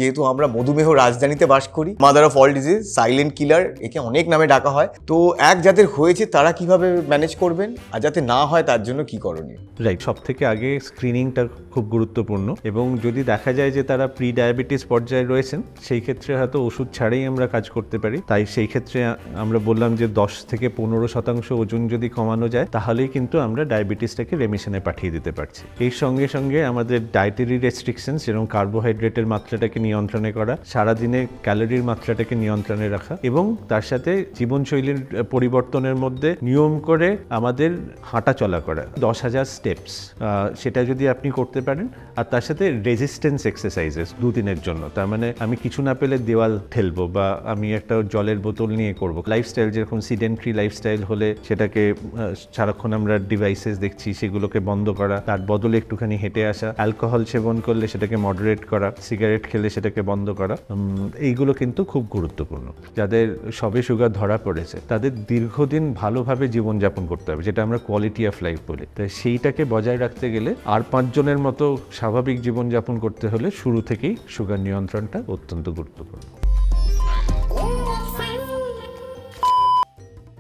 যেহেতু আমরা মধুমেহ রাজধানীতে বাস করি, mother of all disease, silent killer, একে অনেক নামে ডাকা হয়। তো যাদের হয়েছে তারা কিভাবে ম্যানেজ করবেন, আর যাতে না হয় তার জন্য কি করণীয়? রাইট, সব থেকে আগে স্ক্রিনিংটা খুব গুরুত্বপূর্ণ, এবং যদি দেখা যায় যে তারা প্রি ডায়াবেটিস পর্যায়ে রয়েছেন, সেই ক্ষেত্রে হয়তো ওষুধ ছাড়াই আমরা কাজ করতে পারি। তাই সেই ক্ষেত্রে আমরা বললাম যে 10 থেকে 15% ওজন যদি কমানো যায়, তাহলেই কিন্তু আমরা ডায়াবেটিসটাকে রেমিশনে পাঠিয়ে দিতে পারছি। এর সঙ্গে সঙ্গে আমাদের ডায়েটারি রেস্ট্রিকশনস, যেরকম কার্বোহাইড্রেটের মাত্রাটাকে নিয়ন্ত্রণে করা, সারাদিনে ক্যালোরির মাত্রাটাকে নিয়ন্ত্রণে রাখা, এবং তার সাথে জীবনশৈলীর পরিবর্তনের মধ্যে নিয়ম করে আমাদের হাঁটা চলা করা, 10,000 স্টেপস, সেটা যদি আপনি করতে পারেন। আর তার সাথে রেজিস্ট্যান্স এক্সারসাইজেস 2 দিনের জন্য, তার মানে আমি কিছু না পেলে দেওয়াল ঠেলবো, বা আমি একটা জলের বোতল নিয়ে করব। লাইফস্টাইল, যেরকম সিডেন্টারি লাইফস্টাইল হলে সেটাকে সারাক্ষণ আমরা ডিভাইসেস দেখছি, সেগুলোকে বন্ধ করা, তার বদলে একটুখানি হেঁটে আসা। অ্যালকোহল সেবন করলে সেটাকে মডারেট করা, সিগারেট খেলে সেটাকে বন্ধ করা, এইগুলো কিন্তু খুব গুরুত্বপূর্ণ। যাদের সবে সুগার ধরা পড়েছে তাদের দীর্ঘদিন ভালোভাবে জীবনযাপন করতে হবে, যেটা আমরা কোয়ালিটি অফ লাইফ বলি। তাই সেইটাকে বজায় রাখতে গেলে আর 5 জনের মতো স্বাভাবিক জীবনযাপন করতে হলে শুরু থেকেই সুগার নিয়ন্ত্রণটা অত্যন্ত গুরুত্বপূর্ণ।